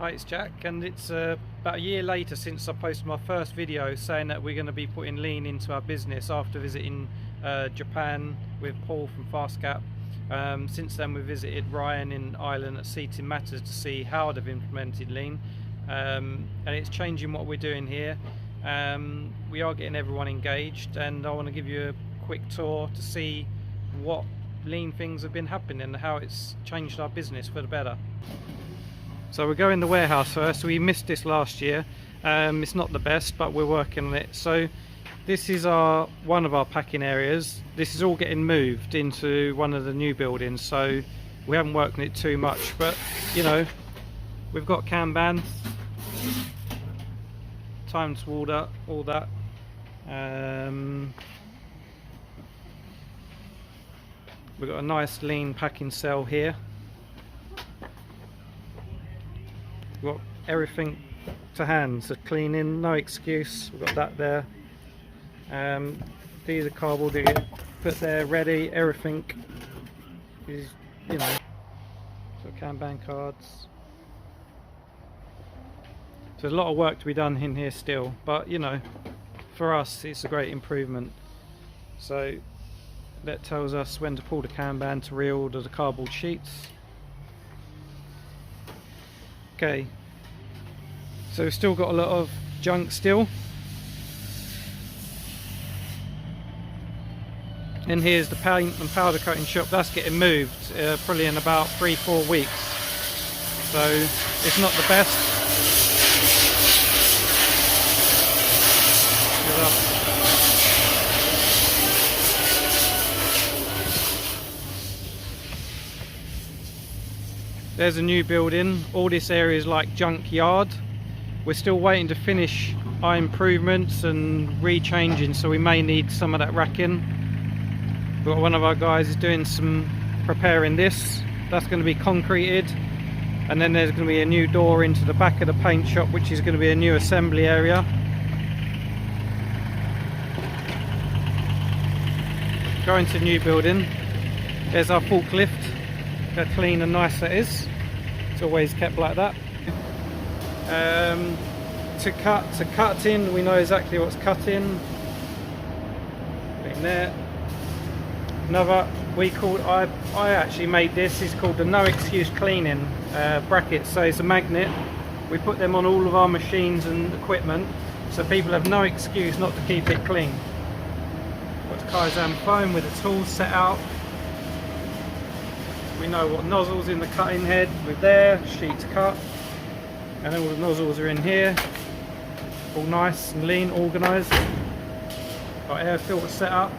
Hi, it's Jack, and it's about a year later since I posted my first video saying that we're going to be putting lean into our business after visiting Japan with Paul from FastGap. Since then we've visited Ryan in Ireland at Seating Matters to see how they've implemented lean, and it's changing what we're doing here. We are getting everyone engaged, and I want to give you a quick tour to see what lean things have been happening and how it's changed our business for the better. So we'll go in the warehouse first. We missed this last year. It's not the best, but we're working on it. So this is one of our packing areas. This is all getting moved into one of the new buildings, so we haven't worked on it too much, but you know, we've got Kanban, time to order, all that. We've got a nice lean packing cell here. We've got everything to hand, so cleaning, no excuse. We've got that there. These are cardboard that get put there ready. Everything is, you know, so Kanban cards. So a lot of work to be done in here still, but you know, for us it's a great improvement. So that tells us when to pull the Kanban to reorder the cardboard sheets. Okay, so we've still got a lot of junk still. And here's the paint and powder coating shop. That's getting moved probably in about 3-4 weeks. So it's not the best. There's a new building. All this area is like junkyard. We're still waiting to finish our improvements and re-changing, so we may need some of that racking. But one of our guys is doing some preparing this. That's going to be concreted, and then there's going to be a new door into the back of the paint shop, which is going to be a new assembly area. Going to the new building. There's our forklift. Look how clean and nice that is. It's always kept like that. To cutting, we know exactly what's cutting. In there. Another I actually made this. It's called the no excuse cleaning brackets. So it's a magnet. We put them on all of our machines and equipment, so people have no excuse not to keep it clean. Got the Kaizen foam with the tools set out. We know what nozzles in the cutting head with there, sheets cut, and all the nozzles are in here, all nice and lean, organised. Got air filter set up.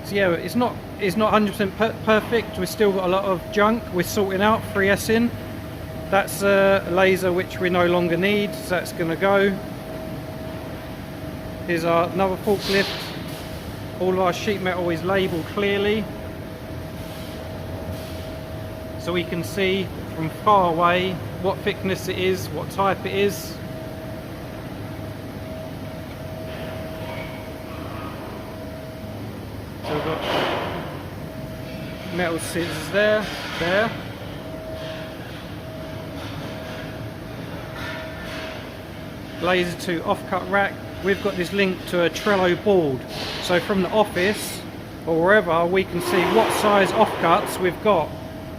So yeah, it's not 100% perfect. We've still got a lot of junk we're sorting out, 3S'ing. That's a laser which we no longer need, so that's going to go. Here's another forklift. All of our sheet metal is labelled clearly, so we can see from far away what thickness it is, what type it is. So we've got metal scissors there. Laser to offcut rack. We've got this link to a Trello board, so from the office or wherever we can see what size offcuts we've got,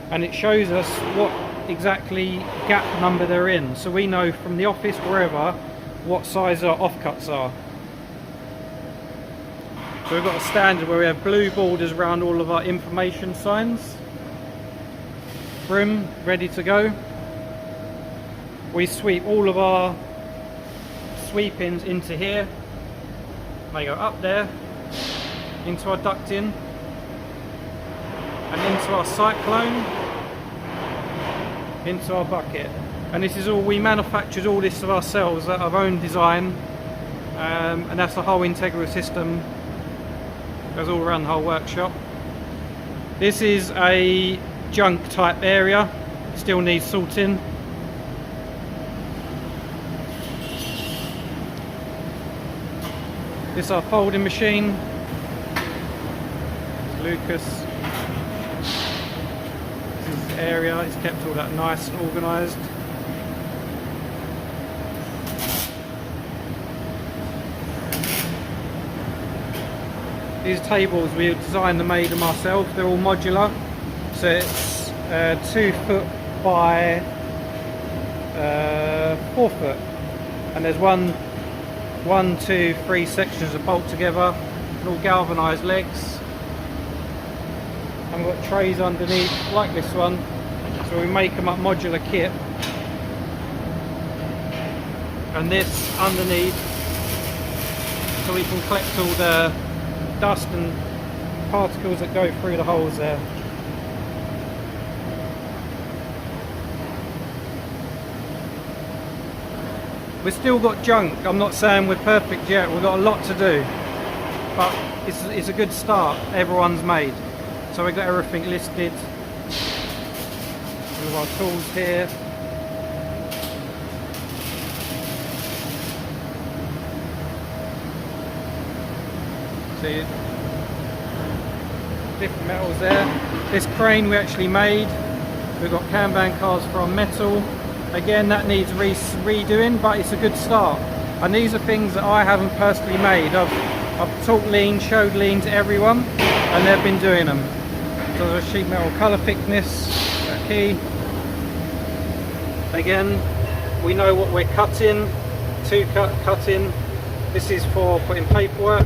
and it shows us what exactly gap number they're in, so we know from the office wherever what size our offcuts are. So we've got a standard where we have blue borders around all of our information signs. Broom ready to go. We sweep all of our sweepings into here. They go up there, into our ducting, and into our cyclone, into our bucket. And this is all, we manufactured all this of ourselves, our own design, and that's the whole Integra system. Goes all around the whole workshop. This is a junk type area, still needs sorting. This is our folding machine. Lucas. This is area. It's kept all that nice and organised. These tables we designed and made them ourselves. They're all modular, so it's 2 foot by 4 foot, and there's 1, 2, 3 sections of bolt together, and all galvanised legs. And we've got trays underneath like this one, so we make them up modular kit. And this underneath, so we can collect all the dust and particles that go through the holes there. We've still got junk. I'm not saying we're perfect yet, we've got a lot to do, but it's a good start. Everyone's made, so we've got everything listed. All of our tools here. See, different metals there. This crane we actually made. We've got Kanban cars from metal. Again, that needs redoing, but it's a good start. And these are things that I haven't personally made. I've taught lean, showed lean to everyone, and they've been doing them. So there's a sheet metal colour thickness, a key. Again, we know what we're cutting, cutting. This is for putting paperwork.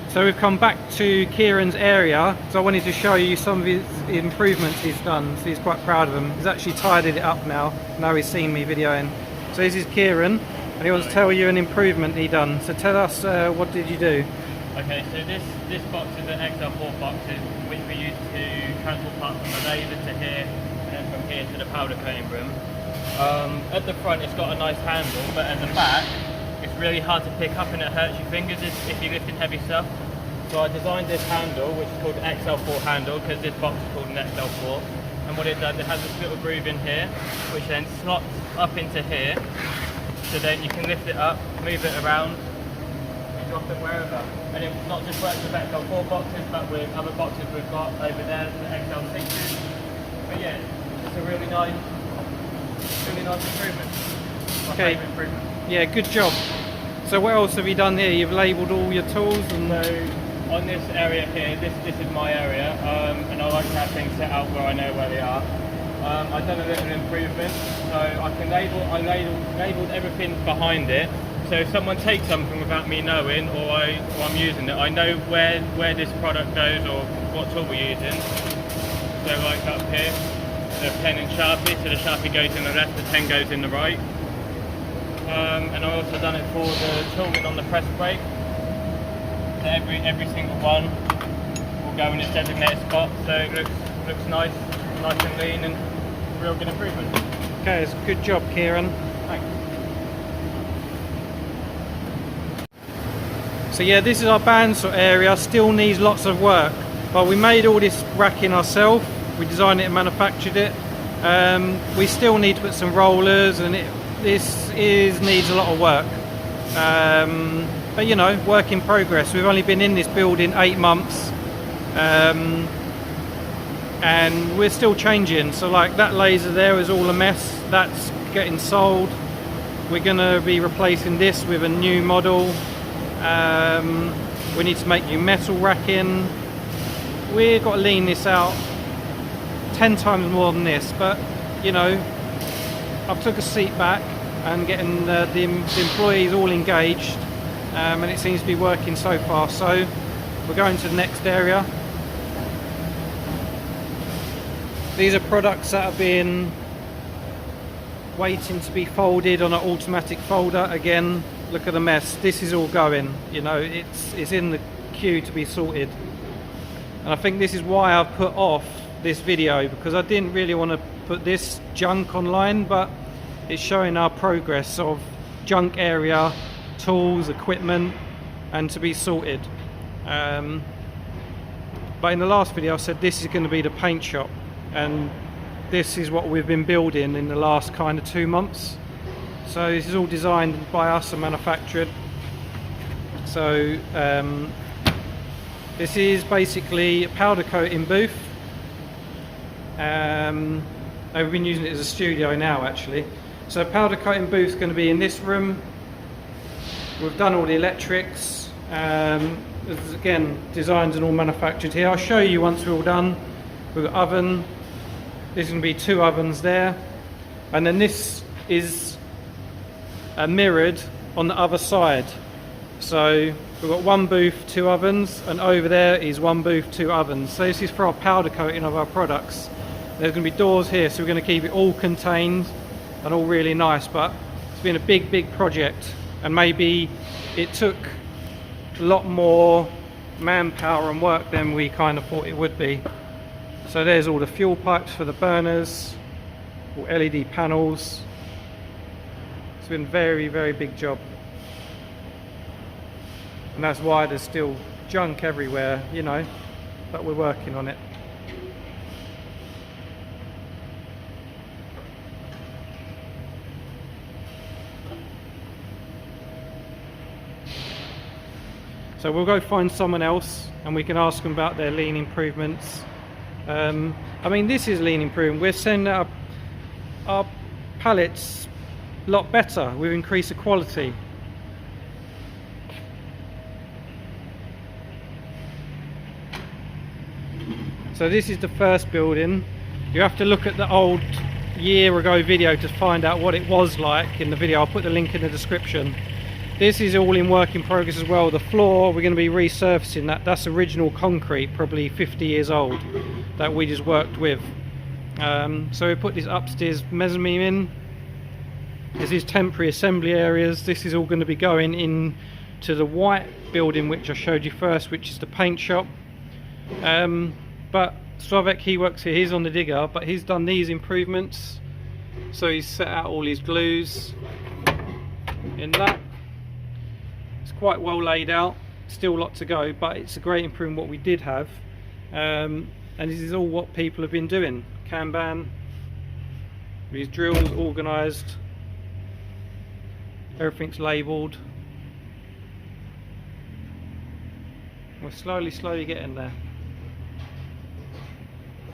So we've come back to Kieran's area, so I wanted to show you some of his improvements he's done. So he's quite proud of them. He's actually tidied it up now he's seen me videoing. So this is Kieran, and he wants to tell you an improvement he done. So tell us, what did you do? Okay, so this box is an XL4 box which we use to transport parts from the laser to here, and then from here to the powder coating room. At the front it's got a nice handle, but at the back it's really hard to pick up and it hurts your fingers if you're lifting heavy stuff. So I designed this handle, which is called an XL4 handle, because this box is called an XL4. And what it does, it has this little groove in here, which then slots up into here. So then you can lift it up, move it around, and drop it wherever. And it not just works with XL4 boxes, but with other boxes we've got over there, the XL6s. But yeah, it's a really nice improvement. My favourite improvement. Yeah, good job. So what else have you done here? You've labelled all your tools, and so on this area here, this is my area, and I like to have things set out where I know where they are. I've done a little improvement, so I labelled everything behind it. So if someone takes something without me knowing, or I'm using it, I know where this product goes or what tool we're using. So like up here, the pen and Sharpie, so the Sharpie goes in the left, the pen goes in the right. And I've also done it for the tooling on the press brake. So every single one will go in its designated spot, so it looks nice and lean, and real good improvement. Okay, it's a good job, Kieran. Thanks. So yeah, this is our bandsaw area. Still needs lots of work, but we made all this racking ourselves. We designed it and manufactured it. We still need to put some rollers, and this needs a lot of work. But you know, work in progress. We've only been in this building 8 months, and we're still changing. So like that laser there is all a mess. That's getting sold. We're going to be replacing this with a new model. We need to make new metal racking. We've got to lean this out 10 times more than this, but you know, I've took a seat back and getting the employees all engaged, and it seems to be working so far. So we're going to the next area. These are products that have been waiting to be folded on an automatic folder. Again, look at the mess. This is all going, you know, it's in the queue to be sorted. And I think this is why I've put off this video, because I didn't really want to put this junk online, but it's showing our progress of junk area, tools, equipment, and to be sorted. But in the last video I said this is going to be the paint shop, and this is what we've been building in the last kind of 2 months. So this is all designed by us and manufactured. So this is basically a powder coating booth. We've been using it as a studio now actually. So powder coating booth is going to be in this room. We've done all the electrics. Again, designs and all manufactured here. I'll show you once we're all done. We've got oven. There's going to be 2 ovens there, and then this is mirrored on the other side. So we've got 1 booth, 2 ovens, and over there is 1 booth, 2 ovens. So this is for our powder coating of our products. There's going to be doors here, so we're going to keep it all contained and all really nice. But it's been a big project, and maybe it took a lot more manpower and work than we kind of thought it would be. So there's all the fuel pipes for the burners, all LED panels. It's been a very big job, and that's why there's still junk everywhere, you know, but we're working on it. So we'll go find someone else and we can ask them about their lean improvements. I mean, this is lean improvement. We're sending out our pallets a lot better. We've increased the quality. So this is the first building. You have to look at the old year ago video to find out what it was like in the video. I'll put the link in the description. This is all in work in progress as well. The floor, we're going to be resurfacing that. That's original concrete, probably 50 years old, that we just worked with. So we put this upstairs mezzanine in. This is temporary assembly areas. This is all going to be going in to the white building which I showed you first, which is the paint shop. But Slavek, he works here, he's on the digger, but he's done these improvements. So he's set out all his glues in that. Quite well laid out, still a lot to go, but it's a great improvement what we did have. And this is all what people have been doing. Kanban, these drills organised, everything's labelled. We're slowly getting there.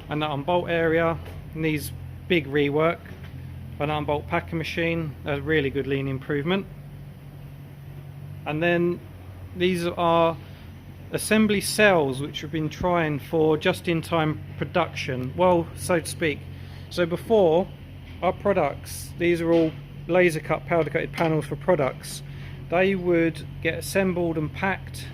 And that unbolt area needs big rework. An unbolt packing machine, a really good lean improvement. And then these are assembly cells which we've been trying for just-in-time production, well, so to speak. So before, our products, these are all laser cut powder coated panels for products. They would get assembled and packed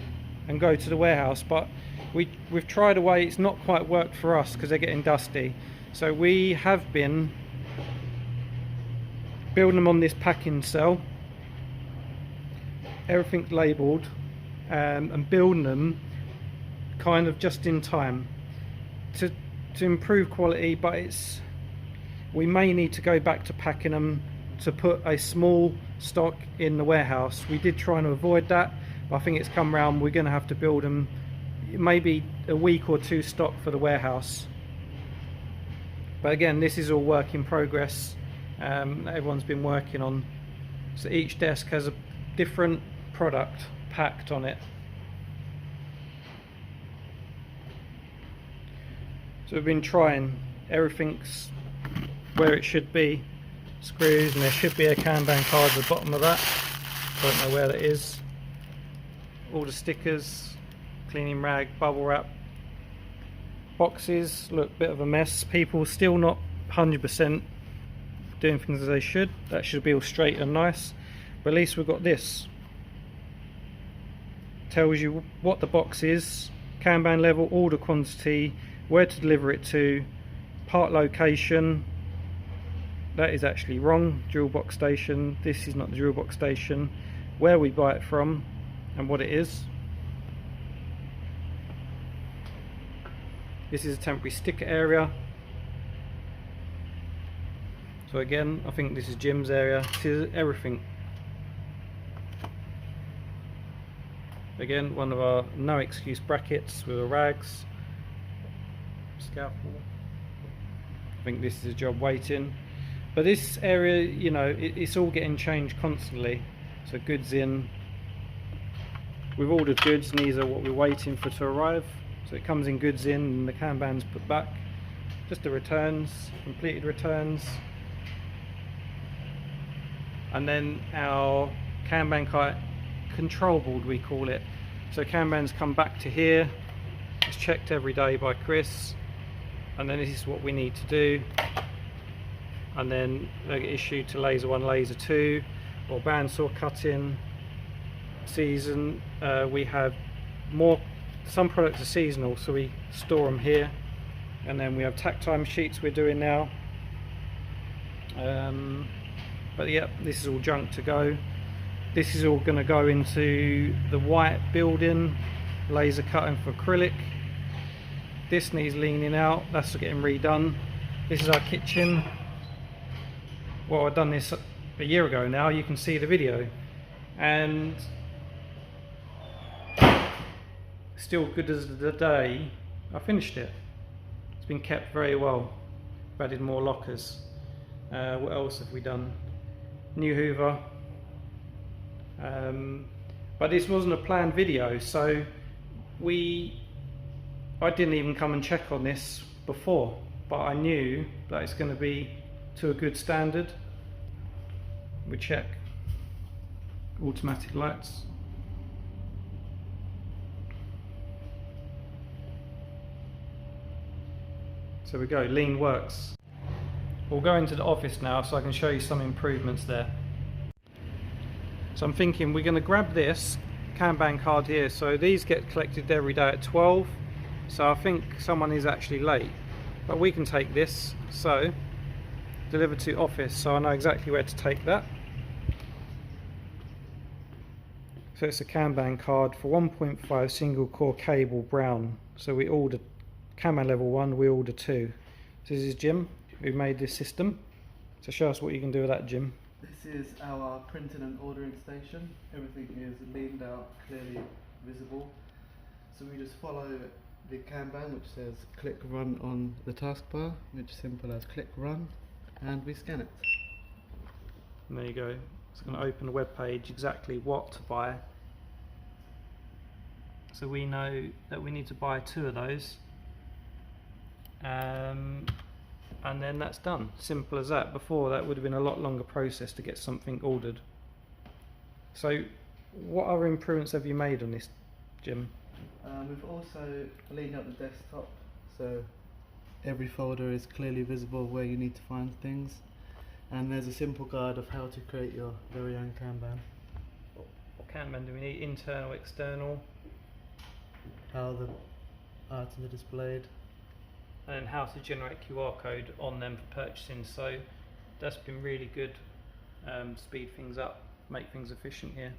and go to the warehouse, but we've tried a way, it's not quite worked for us because they're getting dusty. So we have been building them on this packing cell. Everything's labelled, and building them kind of just in time to improve quality, but we may need to go back to packing them to put a small stock in the warehouse. We did try and avoid that, but I think it's come round. We're going to have to build them maybe a week or 2 stock for the warehouse. But again, this is all work in progress. Everyone's been working on, so each desk has a different product packed on it. So we've been trying, everything's where it should be, screws, and there should be a Kanban card at the bottom of that. Don't know where that is. All the stickers, cleaning rag, bubble wrap, boxes, look, bit of a mess. People still not 100% doing things as they should. That should be all straight and nice, but at least we've got this. Tells you what the box is, Kanban level, order quantity, where to deliver it to, part location. That is actually wrong, drill box station. This is not the drill box station, where we buy it from and what it is. This is a temporary sticker area. So again, I think this is Jim's area. This is everything. Again, one of our no excuse brackets with the rags, scalpel. I think this is a job waiting. But this area, you know, it's all getting changed constantly. So goods in. We've ordered goods and these are what we're waiting for to arrive. So it comes in goods in and the Kanban's put back. Just the returns, completed returns. And then our Kanban kite control board, we call it. So Kanban's come back to here. It's checked every day by Chris. And then this is what we need to do. And then they get issued to laser 1, laser 2, or bandsaw cutting. Season, we have some products are seasonal, so we store them here. And then we have tack time sheets we're doing now. But yeah, this is all junk to go. This is all going to go into the white building, laser cutting for acrylic. This needs leaning out, that's getting redone. This is our kitchen. Well, I've done this a year ago now, you can see the video. And still good as the day I finished it. It's been kept very well. We've added more lockers. What else have we done? New Hoover. But this wasn't a planned video, so I didn't even come and check on this before, but I knew that it's going to be to a good standard. We check automatic lights. So we go, lean works. We'll go into the office now so I can show you some improvements there. So I'm thinking we're going to grab this Kanban card here. So these get collected every day at 12. So I think someone is actually late. But we can take this. So deliver to office. So I know exactly where to take that. So it's a Kanban card for 1.5 single core cable brown. So we ordered Kanban level 1, we order 2. So this is Jim, who made this system. So show us what you can do with that, Jim. This is our printing and ordering station. Everything is leaned out, clearly visible. So we just follow the Kanban, which says click run on the taskbar, which is simple as click run, and we scan it. And there you go. It's going to open the web page exactly what to buy. So we know that we need to buy 2 of those. And then that's done. Simple as that. Before, that would have been a lot longer process to get something ordered. So what other improvements have you made on this, Jim? We've also leaned out the desktop, so every folder is clearly visible where you need to find things, and there's a simple guide of how to create your very own Kanban. What Kanban do we need? Internal, external? How the items are displayed. And how to generate QR code on them for purchasing. So that's been really good. Speed things up, make things efficient here.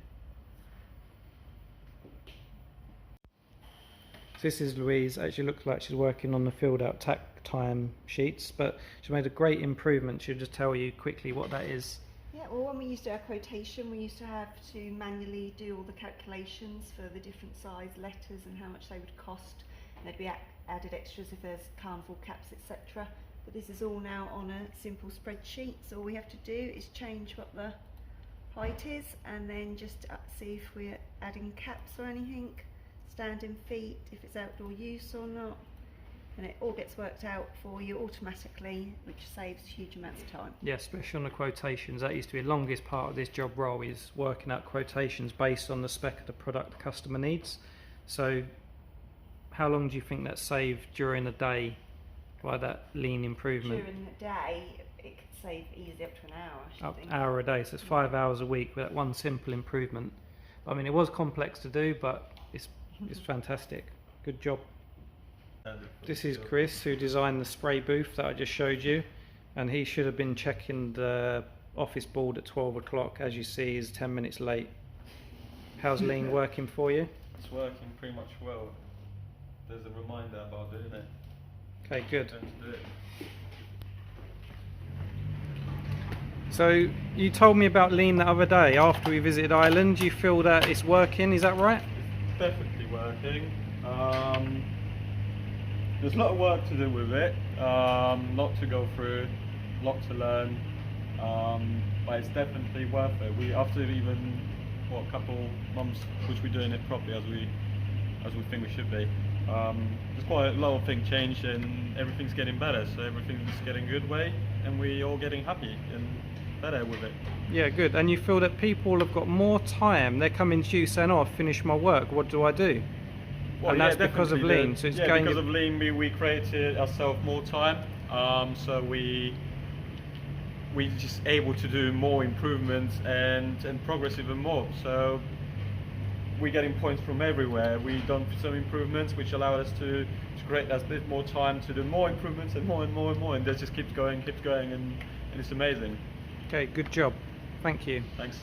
So this is Louise. Actually looks like she's working on the filled out tack time sheets, but she made a great improvement. She'll just tell you quickly what that is. Yeah, well, when we used our quotation, we used to have to manually do all the calculations for the different size letters and how much they would cost. And there'd be added extras if there's carnival caps, etc. But this is all now on a simple spreadsheet. So all we have to do is change what the height is, and then just see if we're adding caps or anything, standing feet, if it's outdoor use or not. And it all gets worked out for you automatically, which saves huge amounts of time. Yeah, especially on the quotations. That used to be the longest part of this job role, is working out quotations based on the spec of the product the customer needs. So how long do you think that saved during the day by that lean improvement? During the day, it could save easily up to an hour, I should think. An hour a day, so it's 5 hours a week with that one simple improvement. I mean, it was complex to do, but it's fantastic. Good job. This is Chris, who designed the spray booth that I just showed you, and he should have been checking the office board at 12 o'clock. As you see, he's 10 minutes late. How's lean working for you? It's working pretty much well. There's a reminder about doing it. Okay, good. Don't do it. So you told me about lean the other day after we visited Ireland. You feel that it's working, is that right? It's definitely working. there's a lot of work to do with it, lot to go through, lot to learn, but it's definitely worth it. We, after even a couple months which we're doing it properly as we think we should be, there's quite a lot of things changed and everything's getting better, so everything's getting good way and we all getting happy and better with it. Yeah, good. And you feel that people have got more time, they're coming to you saying, oh, I've finished my work, what do I do? Well, and yeah, that's because of definitely Lean, so it's yeah, going because of Lean we created ourselves more time, so we just able to do more improvements and progress even more. So we're getting points from everywhere. We've done some improvements which allow us to create that bit more time to do more improvements and more and more and more, and that just keeps going and it's amazing. Okay, good job. Thank you. Thanks.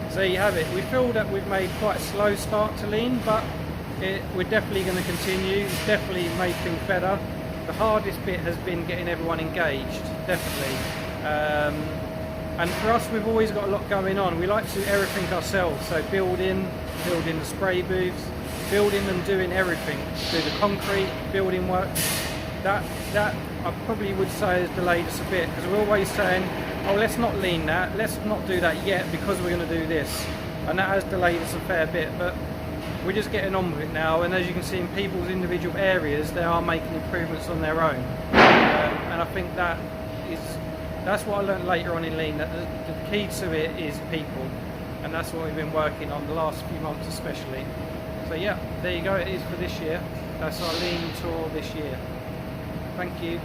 So there you have it. We feel that we've made quite a slow start to Lean, but we're definitely going to continue. It's definitely made things better. The hardest bit has been getting everyone engaged, definitely. And for us, we've always got a lot going on. We like to do everything ourselves, so building the spray booths, building and doing everything. Do the concrete, building work. That I probably would say has delayed us a bit, because we're always saying, oh, let's not Lean that, let's not do that yet because we're going to do this. And that has delayed us a fair bit, but we're just getting on with it now, and as you can see in people's individual areas, they are making improvements on their own. And I think that's what I learned later on in Lean, that the key to it is people, and that's what we've been working on the last few months especially. So yeah, there you go, it is for this year. That's our Lean tour this year. Thank you.